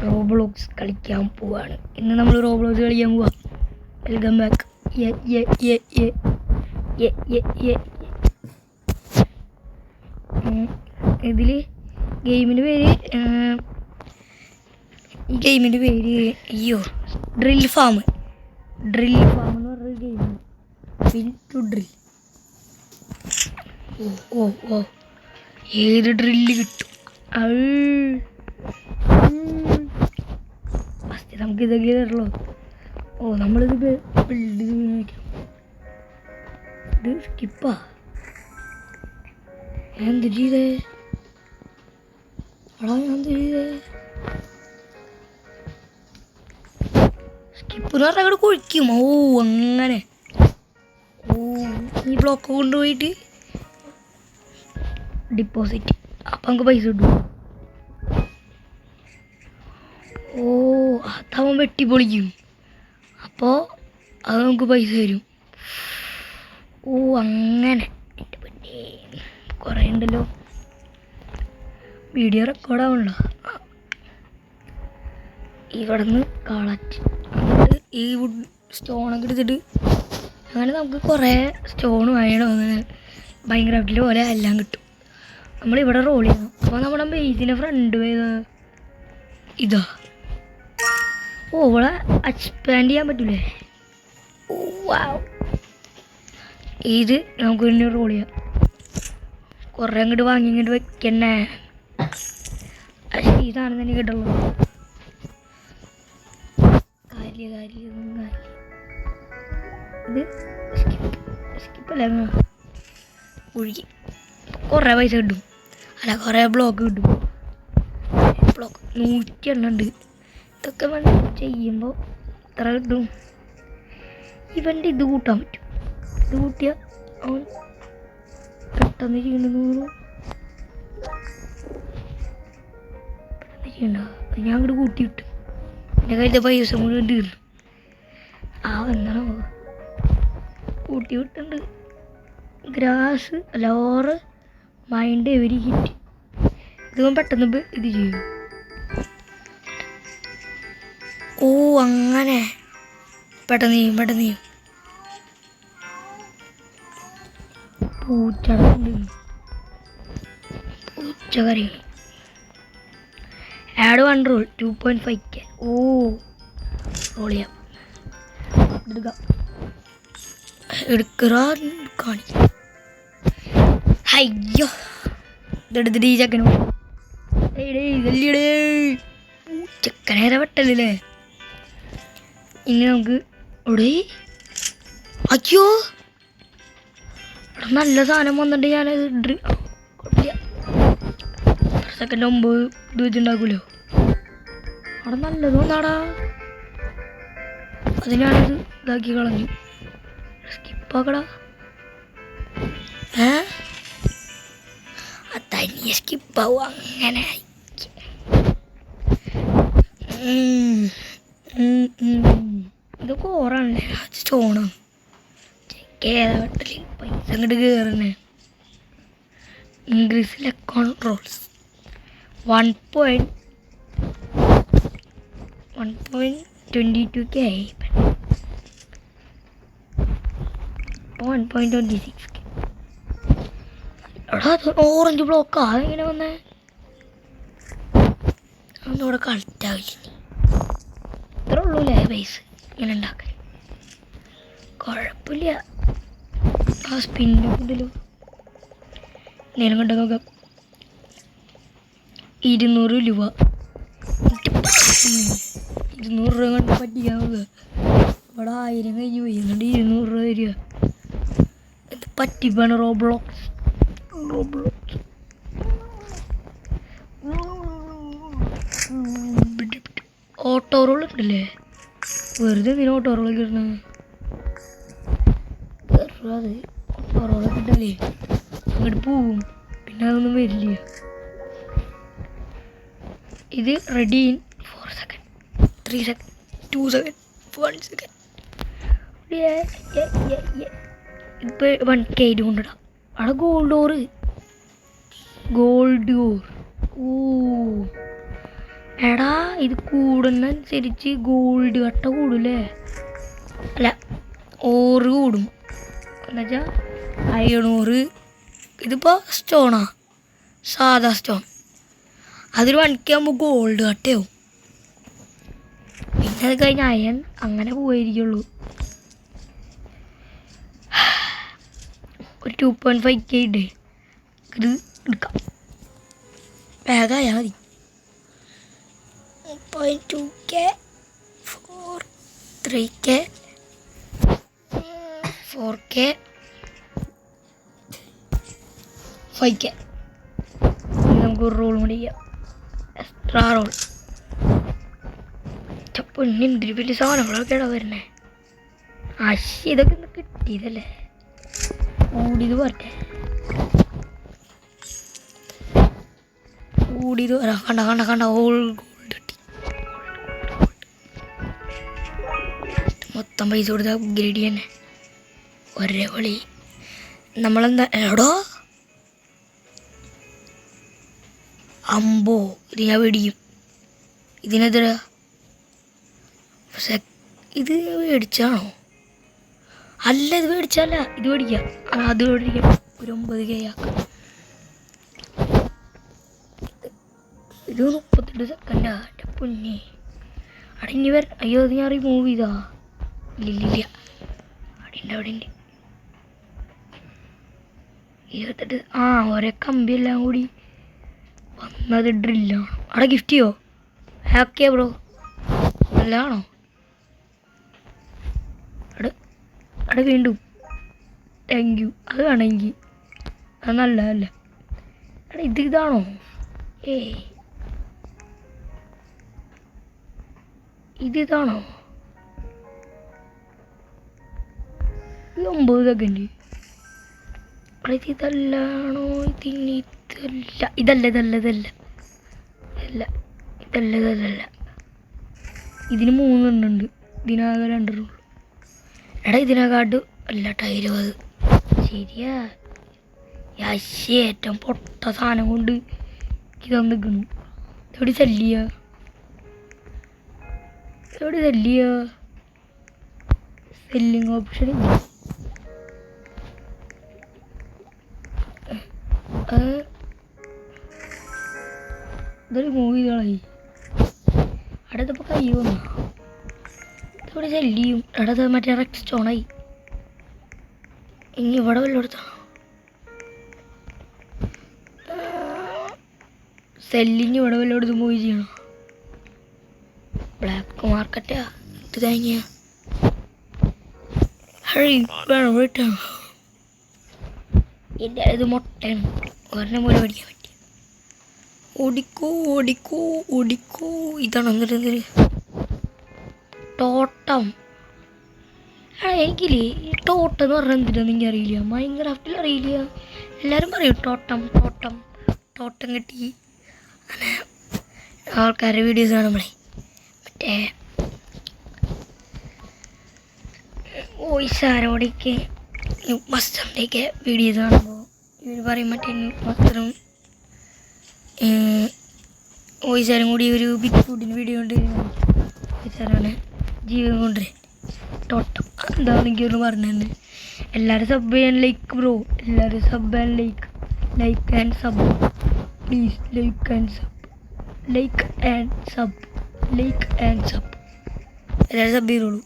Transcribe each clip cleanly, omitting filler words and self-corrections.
Roblox കളിക്കാൻ പോവാണ്. ഇന്ന് നമ്മൾ റോബ്ലോക്സ് കളിക്കാൻ പോവാ. Welcome back. ഇതിൽ ഗെയിമിൻ്റെ പേര് ഈ ഗെയിമിൻ്റെ പേര് ഡ്രിൽ ഫാം എന്ന് പറഞ്ഞൊരു ഗെയിമാണ്. പിൻ ടു ഡ്രിൽ. ഓ ഏത് ഡ്രില്ല് കിട്ടും ഫസ്റ്റ് നമുക്ക് ഇതെങ്കിലും തരുള്ളൂ. നമ്മളിത് ബിൽഡ് ഇത് സ്കിപ്പാ. ഞാൻ എന്ത് ചെയ്തേ സ്കിപ്പ് എന്ന് പറഞ്ഞാൽ അങ്ങോട്ട് കുഴിക്കും. അങ്ങനെ ഈ ബ്ലോക്ക് കൊണ്ടുപോയിട്ട് ഡിപ്പോസിറ്റ്, അപ്പം നമുക്ക് പൈസ കിട്ടും. അതവൻ വെട്ടിപ്പൊളിക്കും, അപ്പോൾ അത് നമുക്ക് പൈസ തരും. അങ്ങനെ കുറേ ഉണ്ടല്ലോ. വീഡിയോ റെക്കോർഡാവണല്ലോ. ഇവിടെ നിന്ന് കളക്ട് എന്നിട്ട് ഈ വുഡ് സ്റ്റോണൊക്കെ എടുത്തിട്ട് അങ്ങനെ നമുക്ക് കുറേ സ്റ്റോൺ വേണം. അങ്ങനെ ഭയങ്കര പോലെ എല്ലാം കിട്ടും. നമ്മളിവിടെ റോൾ ചെയ്യണം. അപ്പോൾ നമ്മുടെ ബേസിൻ്റെ ഫ്രണ്ട് ഇതാ. ഇവിടെ എക്സ്പാൻഡ് ചെയ്യാൻ പറ്റൂലേ. ഇത് നമുക്ക് പിന്നെ റോൾ ചെയ്യാം. കുറേ അങ്ങോട്ട് വാങ്ങി ഇങ്ങോട്ട് വെക്കണേ. ഇതാണ് തന്നെ കിട്ടുള്ളൂ. ഇത് സ്കിപ്പല്ലേ ഒഴുകി കുറേ പൈസ കിട്ടും. അല്ല, കുറേ ബ്ലോക്ക് കിട്ടും. ബ്ലോക്ക് 100 എണ്ണം ഉണ്ട്. ഇതൊക്കെ ചെയ്യുമ്പോൾ എത്ര കിട്ടും? ഇവൻ്റെ ഇത് കൂട്ടാൻ പറ്റും. ഇത് കൂട്ടിയാൽ അവൻ പെട്ടെന്ന് ചെയ്യണ്ട. ഞാൻ അങ്ങോട്ട് കൂട്ടി വിട്ടു. എൻ്റെ കയ്യിലെ പൈസ മുഴുവൻ തീർന്നു. എന്താണോ കൂട്ടി വിട്ടുണ്ട്. ഗ്രാസ് ലോറ് മൈൻഡ് എവരി ഹിറ്റ്. ഇതും പെട്ടെന്ന് ഇത് ചെയ്യും. അങ്ങനെ പെട്ടെന്ന് ചെയ്യും. പൂച്ച കറി. Add 1 role 2.5K. റോൾ ചെയ്യാം. കാണിക്കാം. അയ്യോ, ഇതെടുത്തിട്ട് ഈ ചെക്കനോ ചെക്കനേരെ വെട്ടല്ലേ. ഇനി നമുക്ക് അയ്യോ നല്ല സാധനം വന്നിട്ട് ഞാനത് സെക്കൻഡ് 9 ഇത് വെച്ചിട്ടുണ്ടാക്കൂലോ. അവിടെ നല്ലത് വന്നാടാ. അത് ഞാനത് ഇതാക്കി കളഞ്ഞു. സ്കിപ്പാക്കടാ. തനിയെ സ്കിപ്പാവും. അങ്ങനെ ഇതൊക്കെ ഓറാണല്ലേ. സ്റ്റോണാണ്. കേരളത്തിൽ പൈസ അങ്ങോട്ട് കയറുന്നേ. ഇംഗ്ലീഷിലെ കോൺട്രോൾസ് 1.22K 1.26K. എടാ, അത് ഓറഞ്ച് ബ്ലോക്കാ. അതെങ്ങനെ വന്നേ? അതൊന്നിവിടെ കളക്റ്റാവില്ല. ഇത്ര ഉള്ളൂല്ലേ പൈസ ഇങ്ങനെ ഉണ്ടാക്കാൻ. കുഴപ്പമില്ല. ആ സ്പിന്നൊക്കെ ഉണ്ടല്ലോ. നേരം കണ്ട നോക്കാം. 200 രൂപ. 200 രൂപ കൊണ്ട് പറ്റിക്കാൻ നോക്കുക. ഇവിടെ 1000 കഴിഞ്ഞ് പോയി. എന്നിട്ട് 200 രൂപ തരിക. ഇത് പറ്റിപ്പാണ്. റോബ്ലോക്സ് ഓട്ടോ റോൾ ഉണ്ടല്ലേ. വെറുതെ എന്തിനാ ഓട്ടോ റോളൊക്കെ ഇടുന്നത്? അത് ഓട്ടോ റോളൊക്കെ ഇട്ടല്ലേ അങ്ങോട്ട് പോവും. പിന്നെ അതൊന്നും വരില്ല. ഇത് ready in 4 second 3 second 2 second 1 second. ഇപ്പോൾ 1K കൊണ്ടിടാം. അവിടെ ഗോൾഡ് ഓർ എടാ ഇത് കൂടുന്നതനുസരിച്ച് ഗോൾഡ് കട്ട കൂടൂലേ? അല്ല, ഓറ് കൂടും എന്നുവെച്ചാൽ അയണൂറ്. ഇതിപ്പോൾ സ്റ്റോണാ, സാധാ സ്റ്റോൺ. അതൊരു 1K ആകുമ്പോൾ ഗോൾഡ് കട്ടയാവും. പിന്നെ അത് കഴിഞ്ഞ് അയൺ അങ്ങനെ പോയിരിക്കുള്ളൂ. ഒരു 2.5K ഇടേ ഇത് എടുക്കാം. വേഗമായാൽ മതി. 2K 3K 4K 5K. നമുക്ക് ഒരു റോൾ കൂടി ചെയ്യാം, എക്സ്ട്രാ റോൾ. പൊന്നി എന്തൊരു വലിയ സാധനങ്ങളൊക്കെയാണോ വരണേ. ആശി ഇതൊക്കെ ഒന്ന് കിട്ടിയതല്ലേ, കൂടിയത് പോരട്ടെ. കൂടിയത് വരാം. കണ്ട കണ്ട കണ്ട ഓൾ ഗോൾഡ് കിട്ടി. മൊത്തം പൈസ കൊടുത്ത് അപ്ഗ്രേഡ് തന്നെ ഒരേ കളി. നമ്മളെന്താ എടോ അമ്പോ, ഇത് ഞാൻ മേടിക്കും. ഇതിനെതിരെ ഇത് മേടിച്ചാണോ? അല്ല, ഇത് മേടിച്ചല്ല, ഇത് മേടിക്കാം. അത് മേടിക്കാം. ഒരു 9K ആക്കാം. ഇത് 38 സെക്കൻഡാ. എൻ്റെ പൊന്നി. അവിടെ ഇനി അയ്യോ, അത് ഞാൻ റിമൂവ് ചെയ്താ. ഇല്ലില്ല, അവിടെ ഉണ്ട് 28. ഒരേ കമ്പിയെല്ലാം കൂടി വന്നത് ഡ്രില്ലാണ്. അവിടെ ഗിഫ്റ്റ് ചെയ്യോ? ഹാക്കിയാ ബ്രോ? നല്ലതാണോ? അവിടെ വീണ്ടും താങ്ക് യു. അത് വേണമെങ്കിൽ അത് നല്ലതല്ല. എടാ ഇതാണോ? ഇതാണോ? ഇത് 9 സെക്കൻഡ്. ഇതല്ലാണോ? ഇതല്ല. ഇതിന് 3 എണ്ണുണ്ട്, ഇതിനാകെ 2 ഉള്ളൂ. എടാ ഇതിനെക്കാട്ട് അല്ല 20. ശരിയാ. യാശി ഏറ്റവും പൊട്ട സാധനം കൊണ്ട് ഇതൊന്നും നിൽക്കുന്നു. എവിടെ ശല്യ സെല്ലിങ് ഓപ്ഷൻ ഇല്ല. ഇതൊരു മൂവി കളായി. അടുത്തപ്പോൾ കൈ വന്നു. ഇവിടെ ശല്യം. എടത് മറ്റേ റെക്സ് സ്റ്റോണായി. ഇനി ഇവിടെ വല്ലയിടത്താണോ? സെല്ലിങ് ഇവിടെ വല്ലയിടത്തും പോയി ചെയ്യണോ? ബ്ലാക്ക് മാർക്കറ്റാ ഇത് കഴിഞ്ഞ വേണം. എൻ്റെ ഇത് മുട്ടയാണ്. ഒരെണ്ണം പോലെ പഠിക്കാൻ പറ്റി. ഓടിക്കോ. ഇതാണ് എന്നിട്ട് ടോട്ടം. എനിക്കില്ലേ ഈ ടോട്ടം എന്ന് പറഞ്ഞാൽ എന്തിനാന്ന് എനിക്കറിയില്ല. മൈൻക്രാഫ്റ്റിൽ അറിയില്ല. എല്ലാവരും പറയും ടോട്ടം കിട്ടി. അങ്ങനെ ആൾക്കാരുടെ വീഡിയോസ് കാണുമ്പോഴേ മറ്റേ വോയിസ് ആരോടൊക്കെ മസ്റ്ററിൻ്റെയൊക്കെ വീഡിയോസ് കാണുമ്പോൾ ഇവർ പറയും മറ്റേ മസ്റ്ററും വോയിസാരും കൂടി ഒരു ബിഗ് ഫുഡിന് വീഡിയോ കൊണ്ട് വോയിസാരാണ് ജീവിതം കൊണ്ട് ടോട്ടം. എന്താണെന്ന് എനിക്കൊന്ന് പറഞ്ഞു തന്നെ. എല്ലാവരും സബ് ചെയ്യാൻ ലൈക്ക് ബ്രോ. എല്ലാവരും sub and like and sub please. Like and sub എല്ലാവരും സബ് ചെയ്തോളൂ.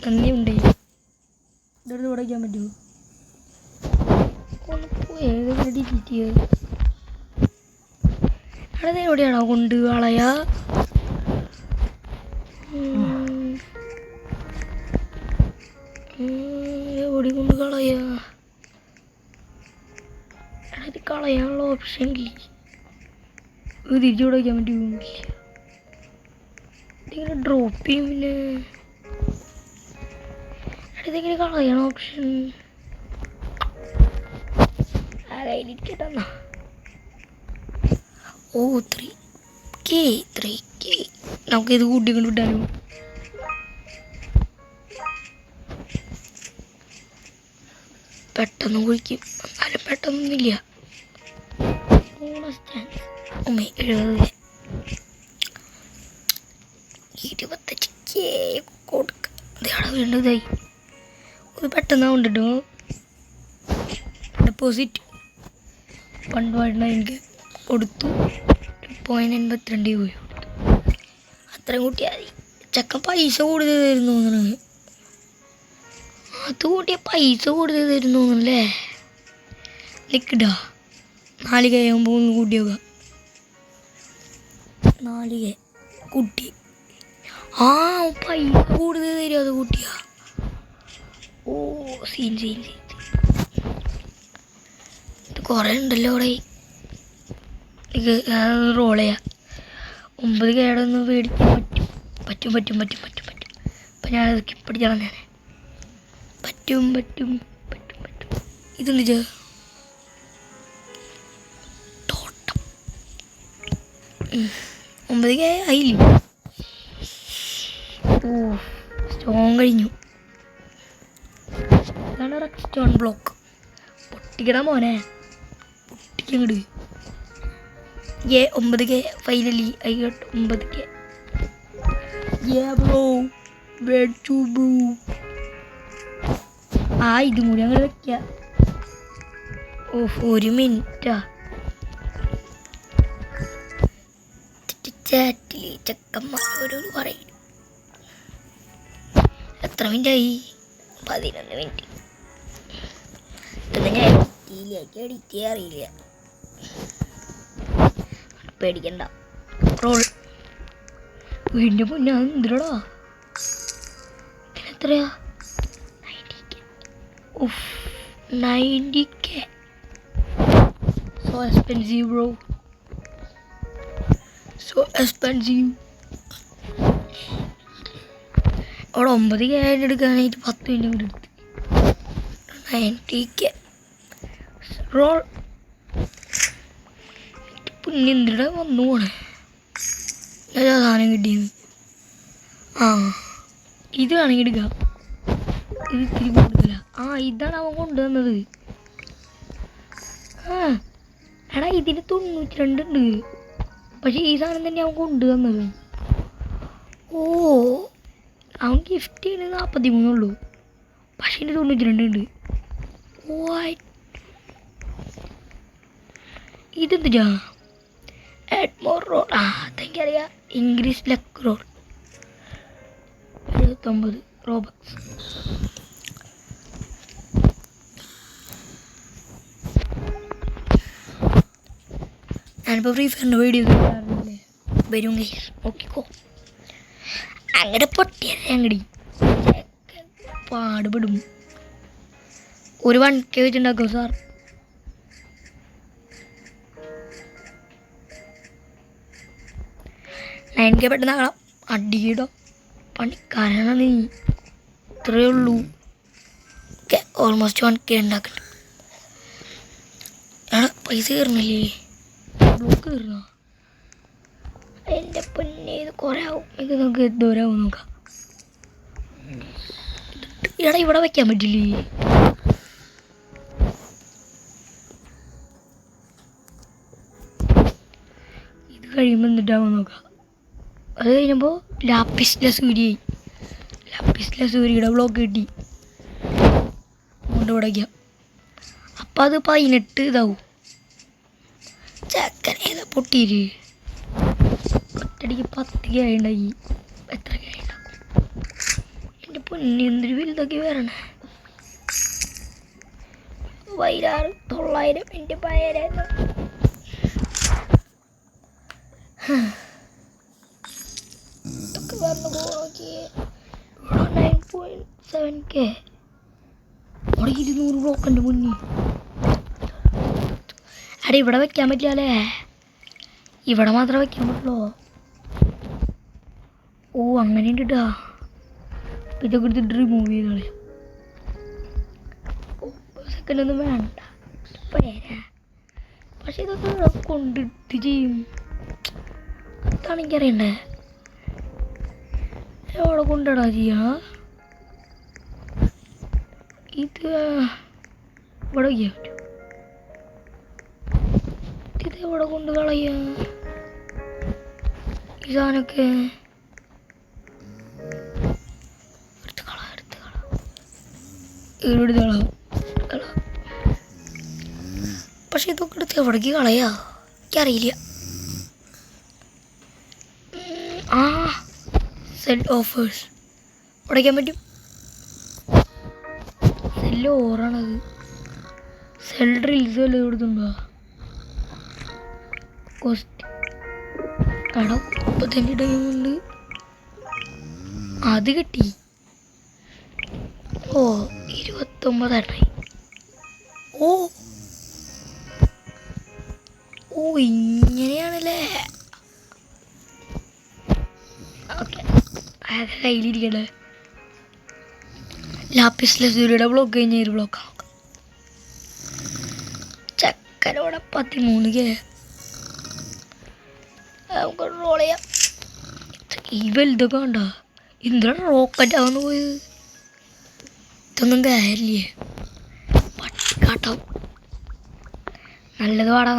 നന്ദി ഉണ്ടേ. ഇതെടുത്ത് തുടയ്ക്കാൻ പറ്റുമോ? ഏതെങ്കിലും ഡിലീറ്റ് ചെയ്ത് അവിടെ എവിടെയാണോ കൊണ്ട് കളയാ? എവിടെ കൊണ്ട് കളയാ? ഇത് കളയാനുള്ള ഓപ്ഷൻ ഇല്ല. ഇത് തിരിച്ചു കൊടുക്കാൻ പറ്റുമോ? ഇതിങ്ങനെ ഡ്രോപ്പ് ചെയ്യും. പിന്നെ ഇതെങ്ങനെ കളയണം ഓപ്ഷൻ? ആ കയ്യിലിരിക്കട്ടെന്നാ. 3K നമുക്കിത് കൂട്ടിക്കൊണ്ട് വിട്ടാലോ? പെട്ടെന്ന് കുഴിക്കും. എന്നാലും പെട്ടെന്നൊന്നുമില്ല. 70. 25 കൊടുക്കുക. ഇതാണ് വേണ്ടതായി. ഇത് പെട്ടെന്ന് കൊണ്ടിട്ടു. ഡെപ്പോസിറ്റ് 1.9 കൊടുത്തു. 0.82 പോയി കൊടുത്തു. അത്രയും കൂട്ടിയാൽ മതി. ചെക്കൻ പൈസ കൂടുതൽ തരുന്നു തോന്നുന്നു. അത് കൂട്ടിയ പൈസ കൂടുതൽ തരുന്നു തോന്നുന്നല്ലേ. നിൽക്കട്ടാ 4K ആകുമ്പോൾ ഒന്ന് കൂട്ടിയോക്ക. 4K കൂട്ടി. പൈസ കൂടുതൽ തരും അത് കൂട്ടിയാ. സീൻ ഇത് കുറേ ഉണ്ടല്ലോ അവിടെ. റോൾ ചെയ്യാം. 9K ഒന്ന് മേടിക്കാൻ പറ്റും. അപ്പം ഞാനത് സ്കിപ്പടിച്ചാൽ ഞാൻ പറ്റും. ഇതെന്ത് തോട്ടം 9K ആയില്ലേ. സ്റ്റോൺ കഴിഞ്ഞു. ഇതാണ് സ്റ്റോൺ ബ്ലോക്ക്. പൊട്ടിക്കടാ മോനെ, പൊട്ടിക്കങ്ങട്. 9K finally I got 9K. Bro മേടിച്ചു ബ്രോ. ഇതും കൂടി അങ്ങനെ വെക്കാം. 1 മിനിറ്റാ. ചാറ്റിൽ ചെക്കന്മാരോട് പറയും. എത്ര മിനിറ്റായി? 11 മിനിറ്റ്. ഇതൊന്നും ഞാൻ എഡിറ്റ് ചെയ്യാൻ അറിയില്ല. പേടിക്കണ്ട. റോൾ വീടിൻ്റെ മുന്നേ എന്തിനാടാ ഇതിനെത്രയാ? 90K. So expensive bro. So expensive. അവിടെ 9K ആയിട്ട് എടുക്കാനായിട്ട് 10 മിനിറ്റ് എടുത്ത്. 90K role. പിന്നെ എന്തിനാ വന്നു പോണേ? ഏതാ സാധനം കിട്ടിയെന്ന്? ഇത് വേണമെങ്കിൽ എടുക്കാം. ഇത് ഇത്തിരി കൂടുതല. ഇതാണ് അവൻ കൊണ്ടുവന്നത്. എടാ ഇതിന് 92 ഉണ്ട്. പക്ഷെ ഈ സാധനം തന്നെ അവൻ കൊണ്ടുവന്നത്. അവൻ ഗിഫ്റ്റ് ചെയ്യുന്നത് 43 ഉള്ളൂ. പക്ഷെ ഇതിന് 92 ഉണ്ട്. ഇതെന്താ? എഡ്മോർ റോഡ്. അതെനിക്കറിയാം. English black road. 79 റോബക്സ്. ഞാനിപ്പോൾ ഫ്രീ ഫയറിൻ്റെ വീഡിയോ കാണാറില്ലേ? വരും ഗൈസ്, നോക്കിക്കോ. അങ്ങടെ പൊട്ടിയത് അങ്ങടി പാടുപെടും. ഒരു 1K വെച്ചിട്ടുണ്ടാക്കും സാർ. എനിക്ക് പെട്ടെന്ന് ആകണം. അടിയിടോ പണിക്കാരാണ് നീ. ഇത്രയേ ഉള്ളൂ. ഓൾമോസ്റ്റ് 1K ഉണ്ടാക്കുന്നുണ്ട്. പൈസ കയറണില്ലേ? ബ്ലോക്ക് കയറണ? എൻ്റെ പൊന്നെ, ഇത് കുറേ ആവും. ഇത് നമുക്ക് എന്തോരാവും നോക്കാം. ഇവിടെ വയ്ക്കാൻ പറ്റില്ലേ? ഇത് കഴിയുമ്പോൾ എന്നിട്ടാവും നോക്കാം. അത് കഴിഞ്ഞപ്പോൾ ലാപ്പിസ് ലസൂരിയുടെ ബ്ലോക്ക് കിട്ടി. കൊണ്ട് ഉടയ്ക്കാം. അപ്പം അത് 18 ഇതാവും. ചക്കനേതാ പൊട്ടിയിട്ട് ഒറ്റടിക്ക് 10K ഉണ്ടായി. എത്ര K ഉണ്ടാക്കും? എൻ്റെ പൊന്നി, എന്തൊരു വലുതൊക്കെ വരണേ. 900 എൻ്റെ പയരായിരുന്നു. ഇതൊക്കെ പറഞ്ഞു നോക്കിയേ. 9.7K. അവിടെ 200 ബ്ലോക്കുണ്ട് മുന്നിൽ. ഇവിടെ വെക്കാൻ പറ്റില്ലേ? ഇവിടെ മാത്രമേ വെക്കാൻ പറ്റുള്ളൂ. അങ്ങനെ ഉണ്ട് കേട്ടോ. ഇതൊക്കെ എടുത്തിട്ട് റിമൂവ് ചെയ്ത് കളയാം. സെക്കൻഡ് ഒന്നും വേണ്ട. പക്ഷെ ഇതൊക്കെ കൊണ്ടിട്ട് ചെയ്യും. അതാണ് എനിക്കറിയണ്ടേ. എവിടെ കൊണ്ടിടാ ചെയ്യാ? ഇത് ഇവിടെ വയ്ക്കാൻ പറ്റും. ഇതെവിടെ കൊണ്ട് കളയാ ഈ സാധനമൊക്കെ? ഇവിടെ പക്ഷെ ഇതൊക്കെ എടുത്ത് എവിടേക്ക് കളയാ എനിക്കറിയില്ല. ആ സെൽ ഓഫേഴ്സ് ഉടയ്ക്കാൻ പറ്റും. സെല്ല് ഓറാണത്. സെൽ ഡ്രിൽസ് വല്ല കൊടുത്തുണ്ടോ? കട 30 ടൈമുണ്ട്. അത് കിട്ടി. ഓ 29 എണ്ണായി. ഓ ഓ ഇങ്ങനെയാണല്ലേ. ഓക്കെ അത് കയ്യിലിരിക്കട്ടെ. ലാപ്പിസ് ലസൂരിയുടെ ബ്ലോക്ക് കഴിഞ്ഞ ഒരു ബ്ലോക്കാണ്. ചക്കരോടെ 13K നമുക്ക് റോൾ ചെയ്യാം. ഈ വലുതൊക്കെ ഉണ്ടോ? എന്താണ് റോക്കറ്റ് ആവുന്ന പോയത്? ഇതൊന്നും കാര്യമില്ലേ പട്ടിക്കാട്ടോ. നല്ലത് വാടാ ആ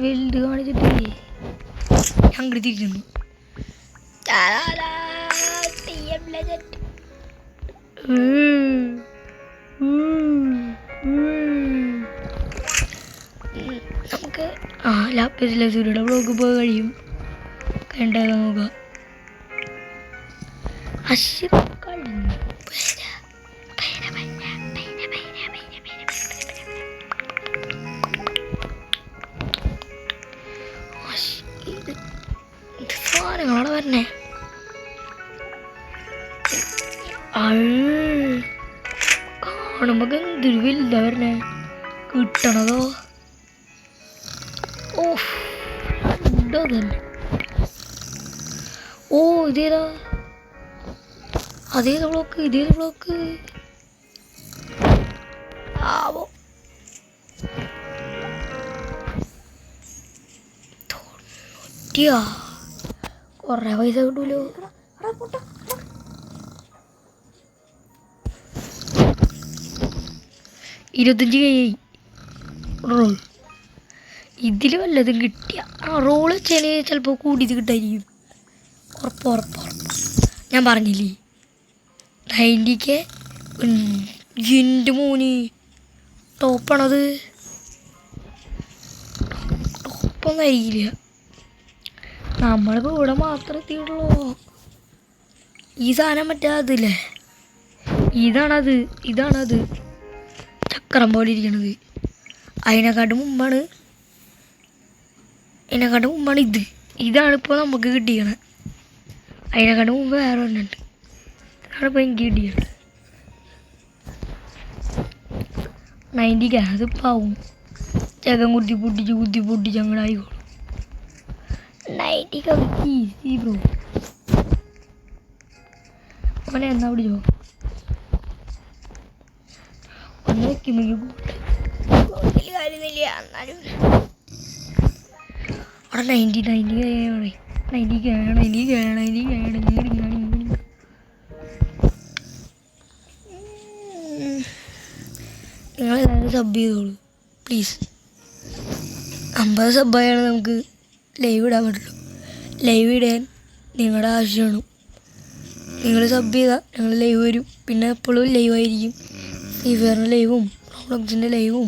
വലുത് കാണിച്ചിട്ടേ ഞാൻ തിരിച്ചു. നമുക്ക് ലാപ്പിസ് ലസൂരിയുടെ ബ്ലോഗ് പോയി കഴിയും. കണ്ടത് നോക്കാം. സാധനങ്ങളാണ് വരണേ. കാണുമ്പോ എന്തൊരു വലുതാ വരണേ. കിട്ടണതോ ഓ തന്നെ. ഓ ഇതേതാ? അതേത് ബ്ലോക്ക് ആവോ. കൊറേ പൈസ കിട്ടൂലോ. 25 കൈ റോൾ. ഇതിൽ വല്ലതും കിട്ടിയ റോള് ചിലപ്പോൾ കൂടിയത് കിട്ടായിരിക്കും. ഉറപ്പ് ഞാൻ പറഞ്ഞില്ലേ 90K. എൻ്റെ മോന് ടോപ്പാണത്. ടോപ്പൊന്നും ആയിരിക്കില്ല. നമ്മളിപ്പോൾ ഇവിടെ മാത്രമേ എത്തിയിട്ടുള്ളൂ. ഈ സാധനം മറ്റേ അതില്ലേ, ഇതാണത് ചക്രം പോലെ ഇരിക്കണത്. അതിനെക്കാട്ടും മുമ്പാണ് ഇതാണിപ്പോൾ നമുക്ക് കിട്ടിയത്. അതിനെക്കാട്ടും മുമ്പ് വേറെ ഒന്നുണ്ട്. ഇതാണിപ്പോൾ എനിക്ക് കിട്ടിയത് 90K. അത് പാവും ചകം കുത്തി പൊട്ടിച്ച് അങ്ങനെ ആയിക്കോളും. 90K easy bro. അവനെ എന്നാ പിടിച്ചോ ഒന്ന് വെക്കുമ്പോൾ കാര്യമില്ല. എന്നാലും അവിടെ 90K നിങ്ങളെല്ലാവരും സബ് ചെയ്തോളൂ പ്ലീസ്. 50 സബ്ബായാണ് നമുക്ക് ലൈവ് ഇടാൻ പറ്റുള്ളൂ. ലൈവ് ഇടാൻ നിങ്ങളുടെ ആവശ്യമാണ്. നിങ്ങൾ സബ് ചെയ്താൽ ഞങ്ങൾ ലൈവ് വരും. പിന്നെ എപ്പോഴും ലൈവായിരിക്കും. ഫ്രീ ഫയറിൻ്റെ ലൈവും, റോബ്ലോക്സിൻ്റെ ലൈവും,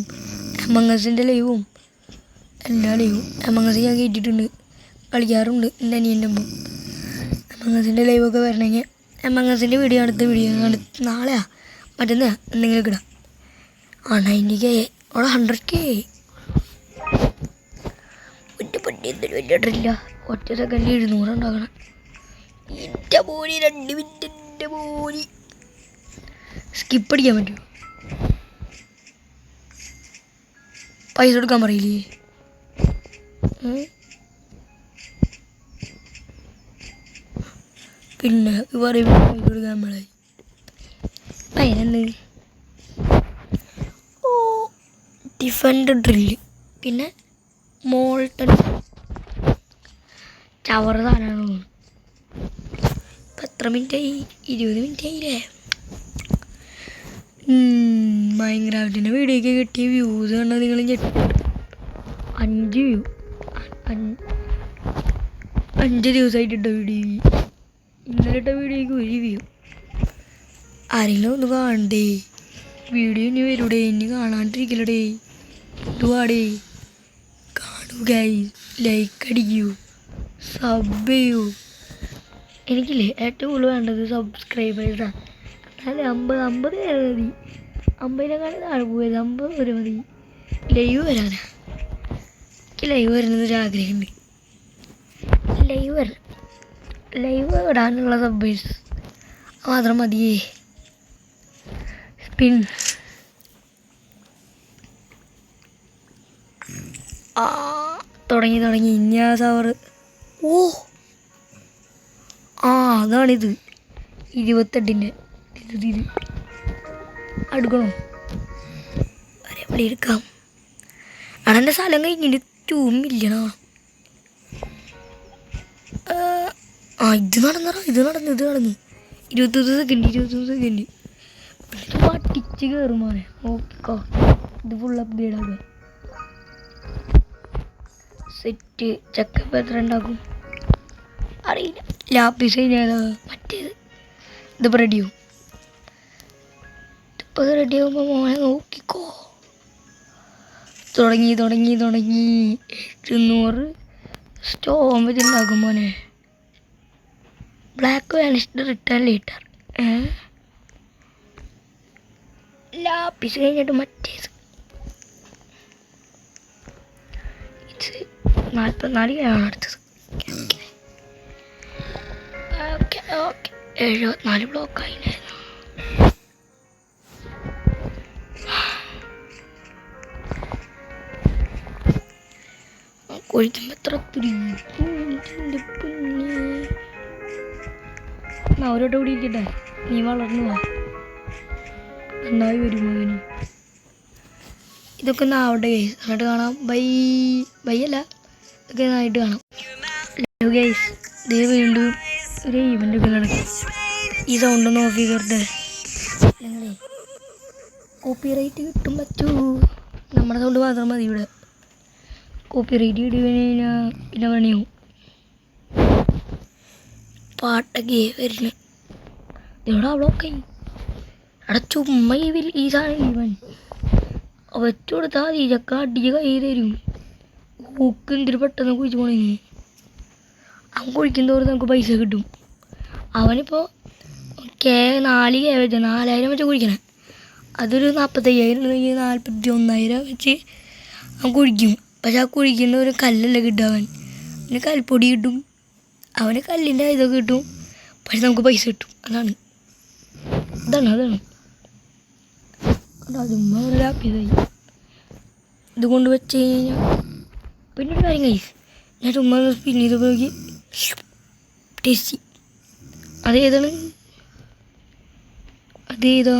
എമംഗസിൻ്റെ ലൈവും, എല്ലാ ലൈവും. എമംഗസ് ഞാൻ കേട്ടിട്ടുണ്ട്, കളിക്കാറുണ്ട് എൻ്റെ അനിയൻ്റെ ഒപ്പം. എമംഗസിൻ്റെ ലൈവൊക്കെ വരണമെങ്കിൽ എമംഗസിൻ്റെ വീഡിയോ നാളെയാ മറ്റന്നാ എന്തെങ്കിലുമൊക്കെ ഇടാം. 90K അവിടെ 100K. എന്തൊരു വലിയ ഡ്രില്ല. ഒറ്റ സെക്കൻഡിൽ 200 ഉണ്ടാക്കണം. എൻ്റെ പോരി 2 മിനിറ്റ്. എൻ്റെ പോരി സ്കിപ്പ് അടിക്കാൻ പറ്റുമോ? പൈസ കൊടുക്കാൻ പറയില്ലേ? പിന്നെ പറയുമ്പോൾ പൈസ കൊടുക്കാൻ നമ്മളെ അതിനെന്ത് ഡിഫൻഡ് ഡ്രില്ല്, പിന്നെ മോൾട്ടൺ ചവർ സാധനമാണ്. ഇപ്പം എത്ര മിനിറ്റായി? 20 മിനിറ്റായില്ലേ? മൈൻക്രാഫ്റ്റിൻ്റെ വീഡിയോയ്ക്ക് കിട്ടിയ വ്യൂസ് കണ്ടാൽ നിങ്ങൾ 5 വ്യൂ 5 ദിവസമായിട്ട് ഇട്ട വീഡിയോ. ഇന്നലെ ഇട്ട വീഡിയോയ്ക്ക് 1 വ്യൂ. ആരെങ്കിലും ഒന്ന് കാണണ്ടേ, വീഡിയോ ഇനി വരൂടേ, ഇനി കാണാണ്ടിരിക്കലടേ, ഇതുവാടേ കാണുക, ലൈക്ക് അടിക്കൂ, സബ് ചെയ്യൂ. എനിക്കില്ലേ ഏറ്റവും കൂടുതൽ വേണ്ടത് സബ്സ്ക്രൈബേഴ്സാണ്. എന്നാലും 50 പേര് മതി, 50-നെക്കാളും താഴെ പോയത് 50 പേര് മതി ലൈവ് വരാനാ. എനിക്ക് ലൈവ് വരുന്നൊരു ആഗ്രഹമുണ്ട്. ലൈവ് ഇടാനുള്ള സബ്ബേഴ്സ് മാത്രം മതിയേ. തുടങ്ങി ഇനി ആ സവർ. അതാണിത് 28-ൻ്റെ ഇത് അടുക്കണോ വരെ ഇവിടെ എടുക്കാം. അണെൻ്റെ സ്ഥലം കഴിഞ്ഞിട്ട് 2 മില്യൺ ആവണം. ഇത് നടന്നു 21 സെക്കൻഡ്. ഇത് പട്ടിച്ച് കയറുമോനെ, നോക്കിക്കോ. ഇത് ഫുൾ അപ്ഗ്രേഡ് ആകുക. സെറ്റ് ചെക്കപ്പ് എത്ര ഉണ്ടാക്കും അറിയില്ല. ലാപ്പീസ് കഴിഞ്ഞാലോ മറ്റേത് ഇതിപ്പോൾ റെഡിയാവും. റെഡിയാകുമ്പോൾ മോനെ നോക്കിക്കോ. തുടങ്ങി 700 സ്റ്റോൺ വെച്ചുണ്ടാക്കും മോനെ. Black vanished return later. Lapies കഴിഞ്ഞിട്ട് മറ്റേത് 44 ആണ് അടുത്തത്. 74 ബ്ലോക്കായി. കൊഴിക്കുമ്പോൾ എത്ര അവരോട്ട് കൂടി ഇരിക്കട്ടെ. നീ വളർന്നു പോവാ, നന്നായി വരും അവന്. ഇതൊക്കെ ഒന്ന് ആവട്ടെ ഗൈസ്, എന്നിട്ട് കാണാം. ബൈ അല്ല, ഇതൊക്കെ നന്നായിട്ട് കാണാം. ഗൈസ് ദേ വീണ്ടും ഒരു ഈവൻ്റ് ഒക്കെ നടക്കും. ഈ സൗണ്ട് ഒന്ന് ഓഫ് ചെയ്തോട്ടെ. നിങ്ങളെ കോപ്പിറൈറ്റ് കിട്ടും പറ്റൂ. നമ്മുടെ സൗണ്ട് മാത്രം മതി ഇവിടെ. കോപ്പിറൈറ്റ് കിട്ടിക്കഴിഞ്ഞാൽ പിന്നെ പണിയാവും. പാട്ടൊക്കെ വരുന്നു. എവിടെ ബ്ലോക്കായി അവിടെ ചുമ്മാ ഈ സാധനം ഈവൻ വെച്ചു കൊടുത്താൽ മതി. ചക്ക അടിച്ച് കൈ തരും. ഊക്ക് എന്തിന് പെട്ടെന്ന് കുഴിച്ച് പോണേ. അവൻ കുഴിക്കുന്നതോടെ നമുക്ക് പൈസ കിട്ടും. അവനിപ്പോൾ 4K വെച്ച 4000 വെച്ച് കുഴിക്കണേ. അതൊരു 45,000 41,000 വെച്ച് അവൻ കുഴിക്കും. പക്ഷെ ആ കുഴിക്കുന്ന ഒരു കല്ലല്ല കിട്ടും. അവന് കൽപ്പൊടി കിട്ടും, അവന് കല്ലിൻ്റെ ഇതൊക്കെ കിട്ടും. പക്ഷെ നമുക്ക് പൈസ കിട്ടും. അതാണ് അതുമ്മ ഒരു ലാപ്പിയതായി. ഇത് കൊണ്ട് വെച്ച് കഴിഞ്ഞാൽ പിന്നെ ഒരു കാര്യം കഴിയും. ഞാൻ ചുമ്മാ സ്പിൻ ചെയ്ത് നോക്കി ടേസ്റ്റി. അതേതാണ് ഇതാണോ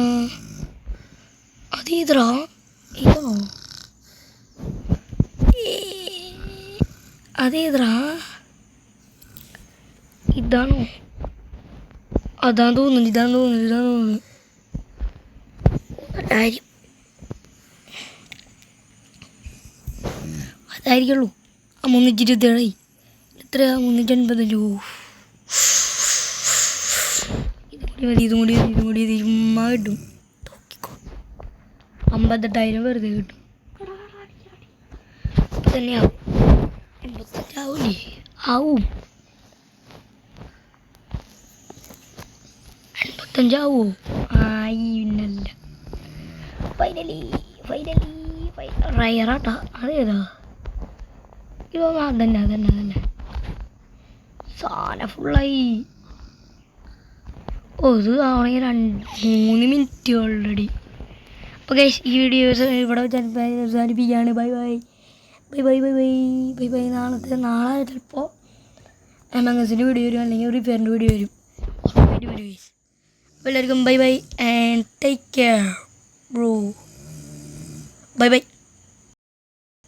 ഇതാണോ അതാന്ന് തോന്നുന്നു. അതായിരിക്കുള്ളൂ. 327 എത്രയാ? 385. ഇതും കൂടി ചുമ്മാ കിട്ടും. 58,000 വെറുതെ കിട്ടും. തന്നെയാവും 85 ആവും. 85 ആവോ? ആയില്ല. ഫൈനലി റയറാട്ടാ. അതേതാ? ഇതോ അതന്നെ സാധനം ഫുള്ളായി. ഇത് ആവണമെങ്കിൽ 3 മിനിറ്റ് ഓൾറെഡി. ഓക്കെ, ഈ വീഡിയോസ് ഇവിടെ അവസാനിപ്പിക്കുകയാണ്. ബൈ. നാളെ ചിലപ്പോൾ എമംഗസിൻ്റെ വീഡിയോ വരും, അല്ലെങ്കിൽ ഒരു റിപ്പയറിൻ്റെ വീഡിയോ വരും. അപ്പോൾ എല്ലാവർക്കും bye and take care bro. By.